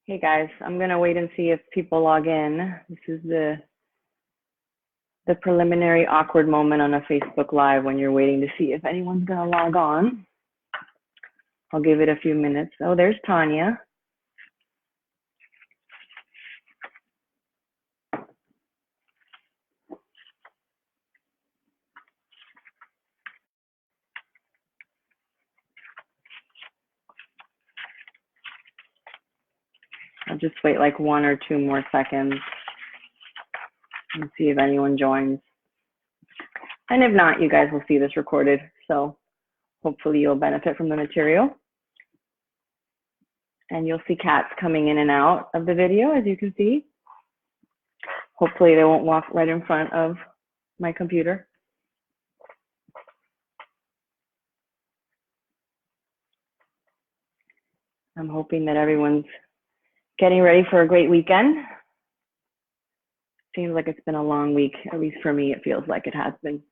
Hey guys, I'm gonna wait and see if people log in. This is the preliminary awkward moment on a Facebook Live when you're waiting to see if anyone's gonna log on. I'll give it a few minutes. Oh, there's Tanya. I'll just wait like 1 or 2 more seconds and see if anyone joins. And if not, you guys will see this recorded. So hopefully you'll benefit from the material. And you'll see cats coming in and out of the video, as you can see. Hopefully they won't walk right in front of my computer. I'm hoping that everyone's getting ready for a great weekend. Seems like it's been a long week, at least for me, it feels like it has been.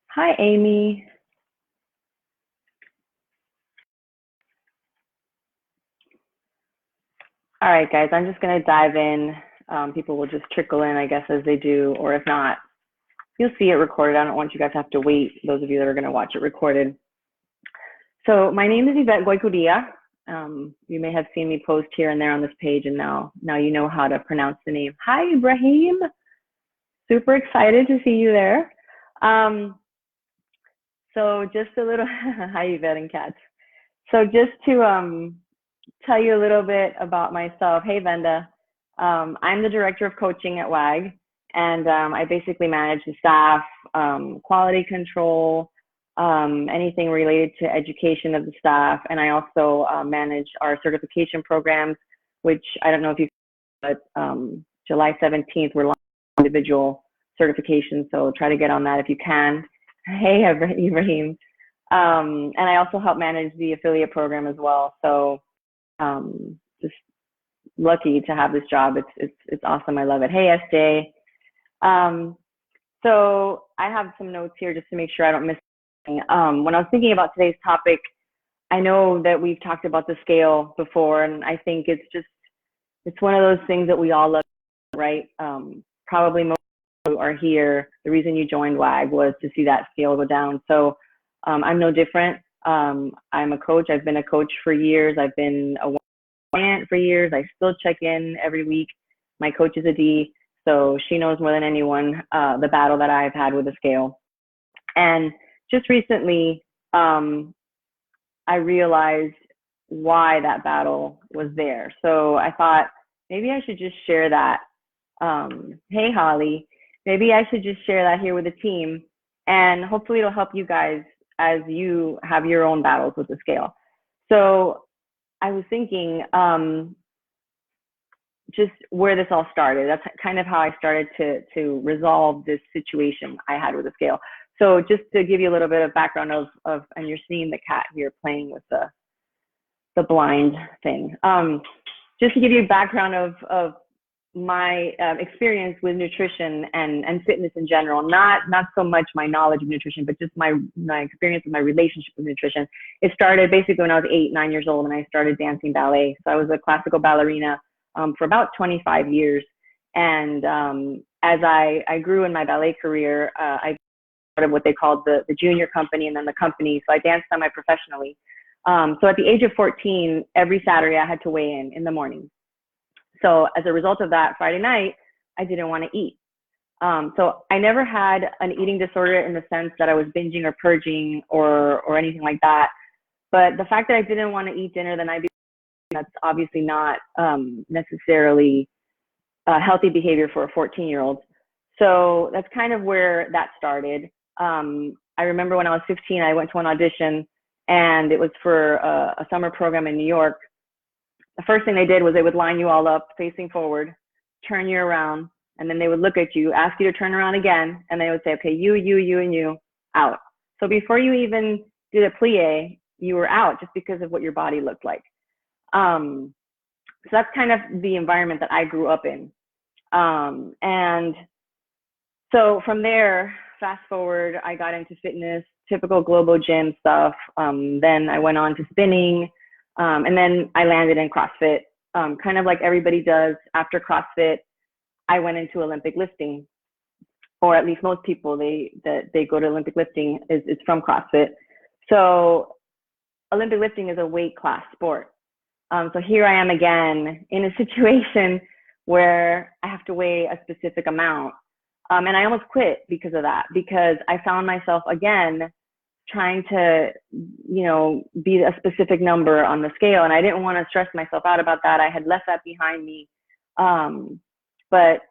Hi, Amy. All right, guys, I'm just gonna dive in. People will just trickle in, I guess, as they do, or if not, you'll see it recorded. I don't want you guys to have to wait, those of you that are gonna watch it recorded. So my name is Ivette Goicudia. You may have seen me post here and there on this page, and now you know how to pronounce the name. Hi, Ibrahim. Super excited to see you there. So just a little, hi, Yvette and Kat. So just to tell you a little bit about myself. Hey, Venda. I'm the director of coaching at WAG, and I basically manage the staff, quality control, anything related to education of the staff, and I also manage our certification programs, which I don't know if you, but July 17th, we're launching individual certification, so try to get on that if you can. Hey, Ibrahim. And I also help manage the affiliate program as well. So just lucky to have this job. It's awesome. I love it. Hey, SJ. So I have some notes here just to make sure I don't miss anything. When I was thinking about today's topic, I know that we've talked about the scale before, and I think it's one of those things that we all love, right? Probably most of you are here. The reason you joined WAG was to see that scale go down. So I'm no different. I'm a coach. I've been a coach for years. I've been a client for years. I still check in every week. My coach is a D, so she knows more than anyone the battle that I've had with the scale. And just recently, I realized why that battle was there. So I thought maybe I should just share that. Hey, Holly, maybe I should just share that here with the team, and hopefully it'll help you guys as you have your own battles with the scale. So I was thinking just where this all started. That's kind of how I started to resolve this situation I had with the scale. So just to give you a little bit of background of and you're seeing the cat here playing with the blind thing. Just to give you a background of my experience with nutrition and fitness in general, not so much my knowledge of nutrition, but just my experience with my relationship with nutrition. It started basically when I was 8, 9 years old, and I started dancing ballet. So I was a classical ballerina for about 25 years. And as I grew in my ballet career, I started what they called the junior company and then the company. So I danced semi-professionally. So at the age of 14, every Saturday I had to weigh in the morning. So as a result of that, Friday night, I didn't want to eat. So I never had an eating disorder in the sense that I was binging or purging or anything like that. But the fact that I didn't want to eat dinner the night before, that's obviously not necessarily healthy behavior for a 14-year-old. So that's kind of where that started. I remember when I was 15, I went to an audition, and it was for a summer program in New York. The first thing they did was they would line you all up facing forward, turn you around, and then they would look at you, ask you to turn around again, and they would say, okay, you, and you, out. So before you even did a plie, you were out just because of what your body looked like. So that's kind of the environment that I grew up in. And so from there, fast forward, I got into fitness, typical Globo Gym stuff. Then I went on to spinning, and then I landed in CrossFit. Kind of like everybody does after CrossFit, I went into Olympic lifting, or at least most people they go to Olympic lifting is from CrossFit. So Olympic lifting is a weight class sport. So here I am again in a situation where I have to weigh a specific amount. And I almost quit because of that, because I found myself again trying to, be a specific number on the scale. And I didn't want to stress myself out about that. I had left that behind me. But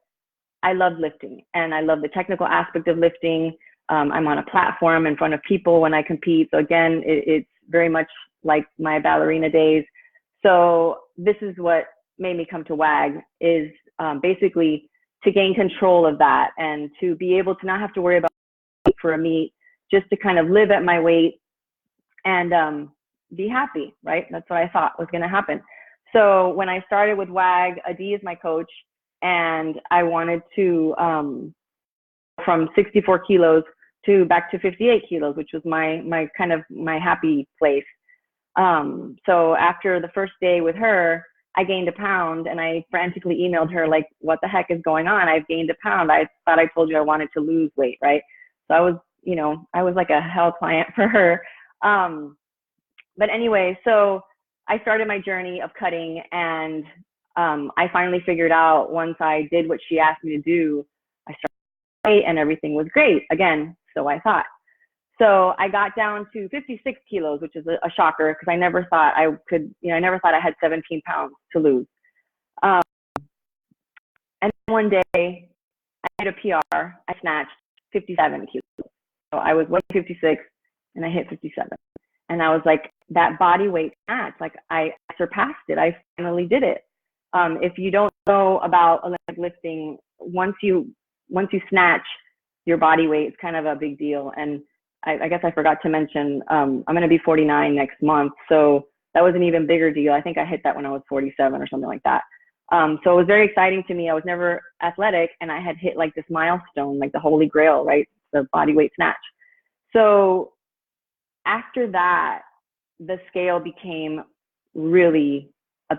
I love lifting, and I love the technical aspect of lifting. I'm on a platform in front of people when I compete. So again, it's very much like my ballerina days. So this is what made me come to WAG, is basically to gain control of that and to be able to not have to worry about for a meet, just to kind of live at my weight and be happy, right? That's what I thought was going to happen. So when I started with WAG, Adi is my coach, and I wanted to from 64 kilos to back to 58 kilos, which was my kind of my happy place. So after the first day with her, I gained a pound, and I frantically emailed her like, what the heck is going on? I've gained a pound. I thought I told you I wanted to lose weight, right? So I was like a hell client for her. But anyway, so I started my journey of cutting, and I finally figured out, once I did what she asked me to do, I started and everything was great again. So I thought. So I got down to 56 kilos, which is a shocker, because I never thought I could, I never thought I had 17 pounds to lose. And one day I hit a PR. I snatched 57 kilos. So I was 156 and I hit 57. And I was like, that body weight snatch, like I surpassed it. I finally did it. If you don't know about Olympic lifting, once you snatch your body weight, it's kind of a big deal. And I guess I forgot to mention, I'm going to be 49 next month. So that was an even bigger deal. I think I hit that when I was 47 or something like that. So it was very exciting to me. I was never athletic, and I had hit like this milestone, like the holy grail, right? The body weight snatch. So after that, the scale became really an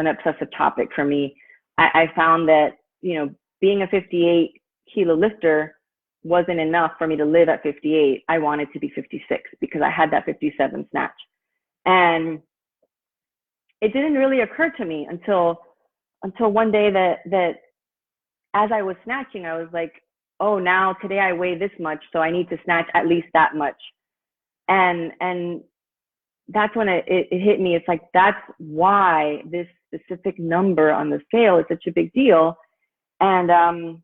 obsessive topic for me. I found that, being a 58 kilo lifter wasn't enough for me to live at 58. I wanted to be 56 because I had that 57 snatch. And it didn't really occur to me until one day that as I was snatching, I was like, oh, now today I weigh this much, so I need to snatch at least that much. And that's when it hit me. It's like, that's why this specific number on the scale is such a big deal. And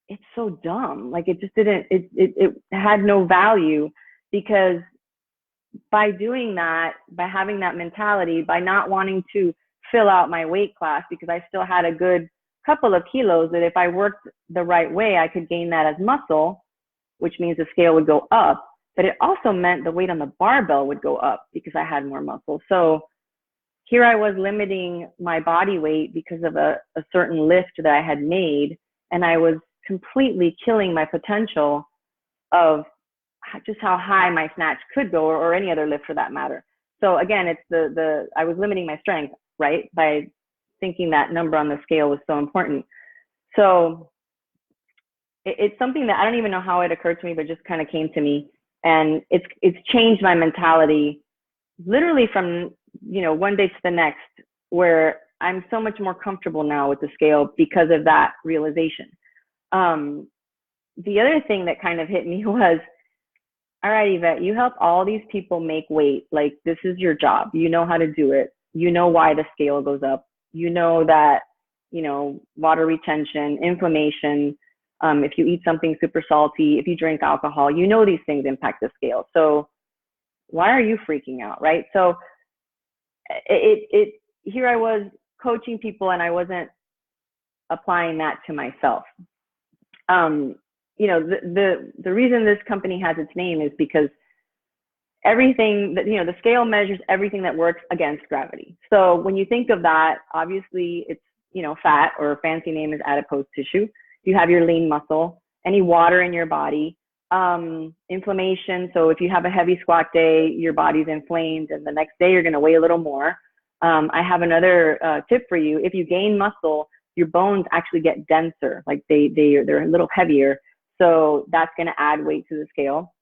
it's so dumb. Like, it just didn't, it had no value, because by doing that, by having that mentality, by not wanting to fill out my weight class, because I still had a good couple of kilos that if I worked the right way, I could gain that as muscle, which means the scale would go up. But it also meant the weight on the barbell would go up because I had more muscle. So here I was limiting my body weight because of a certain lift that I had made, and I was completely killing my potential of just how high my snatch could go, or any other lift for that matter. So again, it's I was limiting my strength, right? By thinking that number on the scale was so important. So it's something that I don't even know how it occurred to me, but just kind of came to me. And it's changed my mentality literally from, one day to the next, where I'm so much more comfortable now with the scale because of that realization. The other thing that kind of hit me was, all right, Yvette, you help all these people make weight. Like, this is your job. You know how to do it. You know why the scale goes up. You know that, water retention, inflammation, if you eat something super salty, if you drink alcohol, these things impact the scale. So why are you freaking out, right? So here I was coaching people, and I wasn't applying that to myself. The reason this company has its name is because everything that, the scale measures everything that works against gravity. So when you think of that, obviously it's, fat, or fancy name is adipose tissue. You have your lean muscle, any water in your body, inflammation. So if you have a heavy squat day, your body's inflamed, and the next day you're going to weigh a little more. I have another tip for you. If you gain muscle, your bones actually get denser, like they're a little heavier. So that's going to add weight to the scale.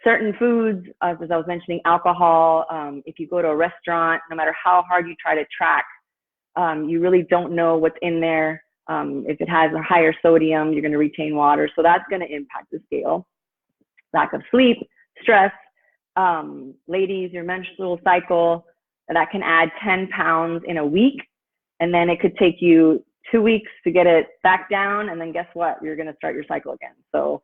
Certain foods, as I was mentioning, alcohol. If you go to a restaurant, no matter how hard you try to track, you really don't know what's in there. If it has a higher sodium, you're going to retain water. So that's going to impact the scale. Lack of sleep, stress, ladies, your menstrual cycle, that can add 10 pounds in a week. And then it could take you 2 weeks to get it back down. And then guess what? You're going to start your cycle again. So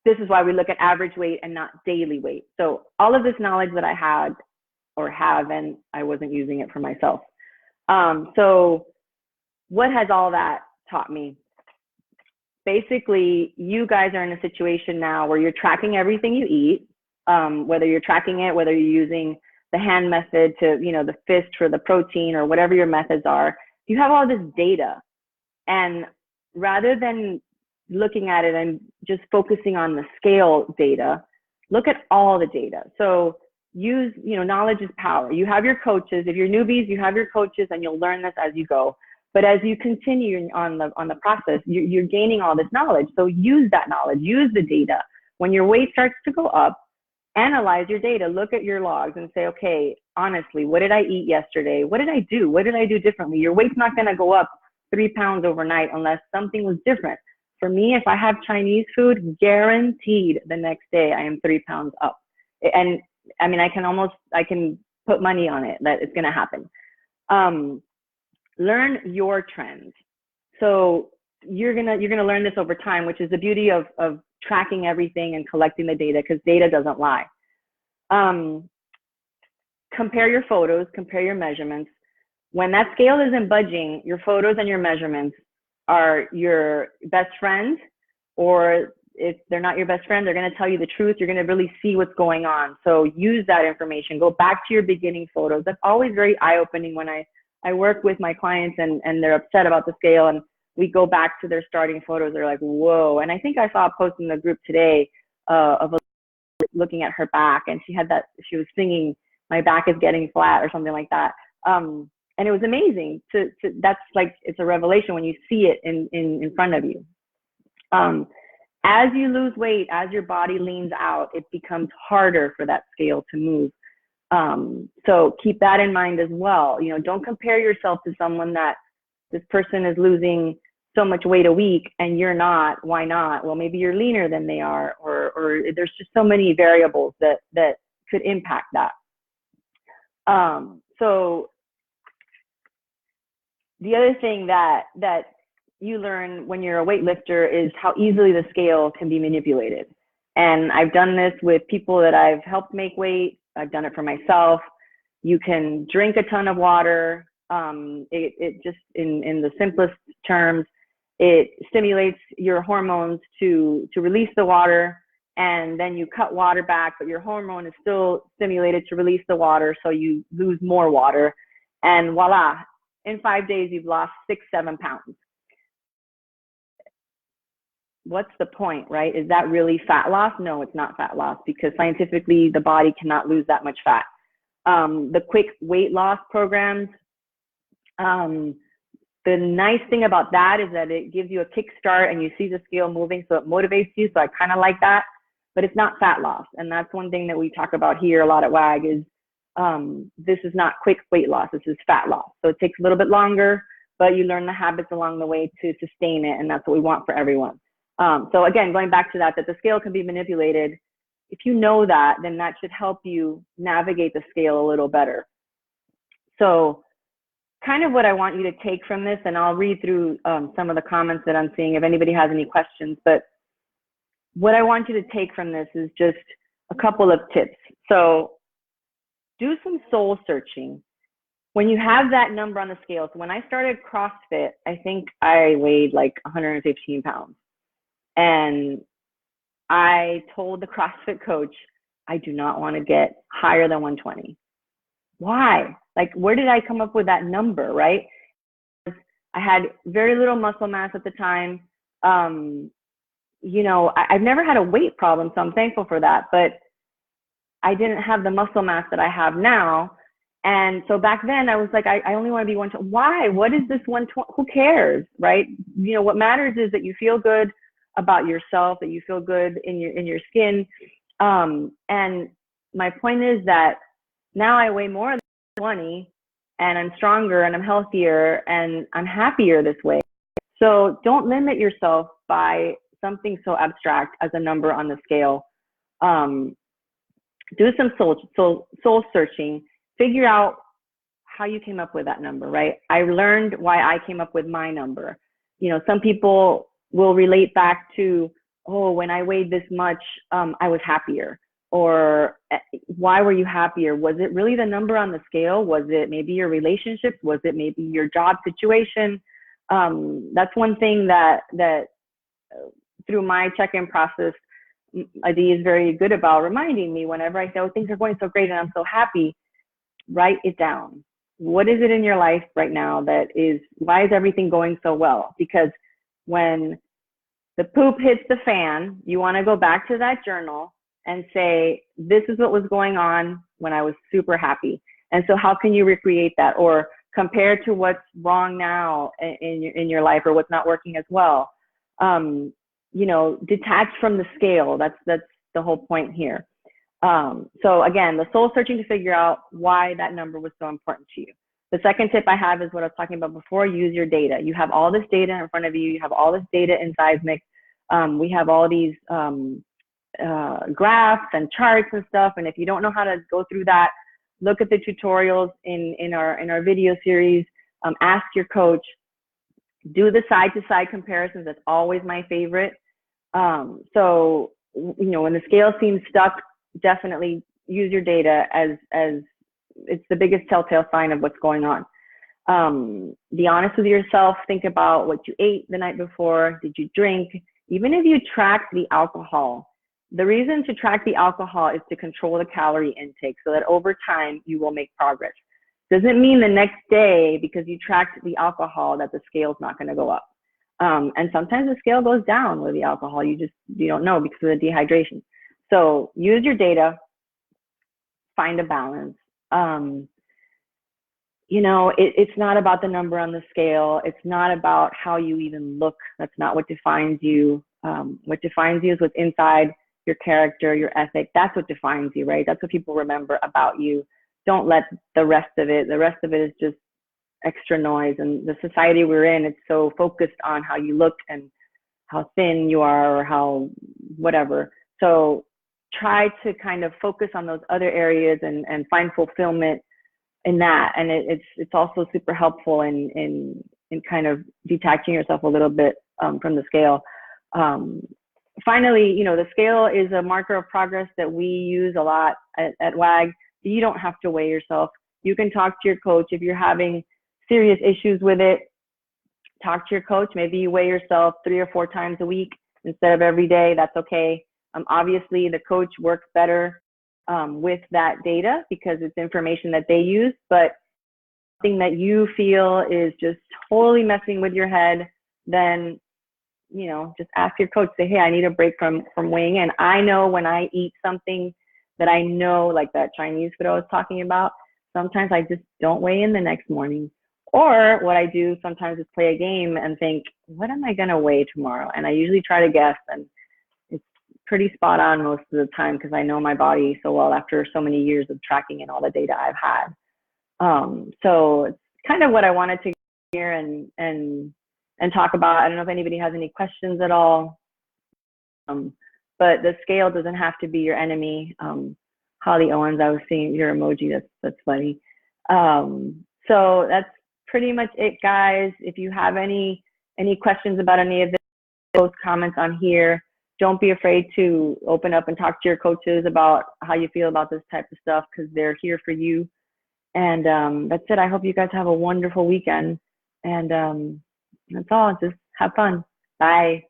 this is why we look at average weight and not daily weight. So all of this knowledge that I had or have, and I wasn't using it for myself. So what has all that taught me? Basically, you guys are in a situation now where you're tracking everything you eat, whether you're tracking it, whether you're using the hand method to, the fist for the protein or whatever your methods are. You have all this data. And rather than looking at it and just focusing on the scale data, look at all the data. So use, knowledge is power. You have your coaches. If you're newbies, you have your coaches, and you'll learn this as you go. But as you continue on the process, you're gaining all this knowledge. So use that knowledge, use the data. When your weight starts to go up, analyze your data, look at your logs and say, okay, honestly, what did I eat yesterday? What did I do? What did I do differently? Your weight's not going to go up 3 pounds overnight unless something was different. For me, if I have Chinese food, guaranteed the next day I am 3 pounds up. And I mean, I can put money on it that it's going to happen. Learn your trends. So you're gonna learn this over time, which is the beauty of tracking everything and collecting the data, because data doesn't lie. Compare your photos, compare your measurements. When that scale isn't budging, your photos and your measurements are your best friend, or if they're not your best friend, they're going to tell you the truth. You're going to really see what's going on. So use that information. Go back to your beginning photos. That's always very eye-opening when I work with my clients and they're upset about the scale, and we go back to their starting photos. They're like, whoa. And I think I saw a post in the group today of a looking at her back, and she was singing, "My back is getting flat," or something like that. And it was amazing that's like, it's a revelation when you see it in front of you. As you lose weight, as your body leans out, it becomes harder for that scale to move. So keep that in mind as well. Don't compare yourself to someone that this person is losing so much weight a week and you're not. Why not? Well, maybe you're leaner than they are, or there's just so many variables that could impact that. So the other thing that you learn when you're a weightlifter is how easily the scale can be manipulated. And I've done this with people that I've helped make weight. I've done it for myself. You can drink a ton of water. It just, in the simplest terms, it stimulates your hormones to release the water, and then you cut water back, but your hormone is still stimulated to release the water, so you lose more water. And voila, in 5 days, you've lost 6-7 pounds. What's the point, right? Is that really fat loss? No, it's not fat loss, because scientifically the body cannot lose that much fat. The quick weight loss programs, the nice thing about that is that it gives you a kickstart and you see the scale moving, so it motivates you. So I kind of like that, but it's not fat loss. And that's one thing that we talk about here a lot at WAG is this is not quick weight loss, this is fat loss. So it takes a little bit longer, but you learn the habits along the way to sustain it, and that's what we want for everyone. So again, going back to that the scale can be manipulated. If you know that, then that should help you navigate the scale a little better. So kind of what I want you to take from this, and I'll read through some of the comments that I'm seeing if anybody has any questions, but what I want you to take from this is just a couple of tips. So do some soul searching. When you have that number on the scale, so when I started CrossFit, I think I weighed like 115 pounds. And I told the CrossFit coach, I do not want to get higher than 120. Why? Like, where did I come up with that number, right? I had very little muscle mass at the time. I've never had a weight problem, so I'm thankful for that. But I didn't have the muscle mass that I have now. And so back then I was like, I only want to be 120. Why? What is this 120? Who cares, right? What matters is that you feel good about yourself, that you feel good in your skin. And my point is that now I weigh more than 20 and I'm stronger and I'm healthier and I'm happier this way. So don't limit yourself by something so abstract as a number on the scale. Do some soul searching, figure out how you came up with that number, right? I learned why I came up with my number. Some people will relate back to, oh, when I weighed this much, I was happier. Or why were you happier? Was it really the number on the scale? Was it maybe your relationships? Was it maybe your job situation? That's one thing that through my check-in process, Adi is very good about reminding me whenever I say, oh, things are going so great and I'm so happy, write it down. What is it in your life right now why is everything going so well? Because when the poop hits the fan, you want to go back to that journal and say, this is what was going on when I was super happy. And so how can you recreate that or compare to what's wrong now in your life or what's not working as well? Detach from the scale. That's the whole point here. So again, the soul searching to figure out why that number was so important to you. The second tip I have is what I was talking about before, use your data. You have all this data in front of you. You have all this data in Seismic. We have all these graphs and charts and stuff. And if you don't know how to go through that, look at the tutorials in our video series. Ask your coach. Do the side-to-side comparisons. That's always my favorite. So when the scale seems stuck, definitely use your data as it's the biggest telltale sign of what's going on. Be honest with yourself. Think about what you ate the night before. Did you drink? Even if you track the alcohol, the reason to track the alcohol is to control the calorie intake so that over time you will make progress. Doesn't mean the next day because you tracked the alcohol that the scale's not going to go up. And sometimes the scale goes down with the alcohol. You don't know because of the dehydration. So use your data, find a balance. It's not about the number on the scale. It's not about how you even look. That's not what defines you. What defines you is what's inside your character, your ethic. That's what defines you, right? That's what people remember about you. Don't let the rest of it is just extra noise. And the society we're in, it's so focused on how you look and how thin you are or how whatever. So try to kind of focus on those other areas and find fulfillment in that. And it's also super helpful in kind of detaching yourself a little bit from the scale. Finally, the scale is a marker of progress that we use a lot at WAG. You don't have to weigh yourself. You can talk to your coach if you're having serious issues with it. Talk to your coach. Maybe you weigh yourself 3 or 4 times a week instead of every day. That's okay. Obviously, the coach works better with that data because it's information that they use. But something that you feel is just totally messing with your head, then just ask your coach. Say, hey, I need a break from weighing in. I know when I eat something that I know, like that Chinese food I was talking about, sometimes I just don't weigh in the next morning. Or what I do sometimes is play a game and think, what am I going to weigh tomorrow? And I usually try to guess, and it's pretty spot on most of the time because I know my body so well after so many years of tracking and all the data I've had. So it's kind of what I wanted to hear and talk about. I don't know if anybody has any questions at all. But the scale doesn't have to be your enemy. Holly Owens, I was seeing your emoji. That's funny. So that's pretty much it, guys. If you have any questions about any of those comments on here, don't be afraid to open up and talk to your coaches about how you feel about this type of stuff because they're here for you. And that's it. I hope you guys have a wonderful weekend. And that's all. Just have fun. Bye.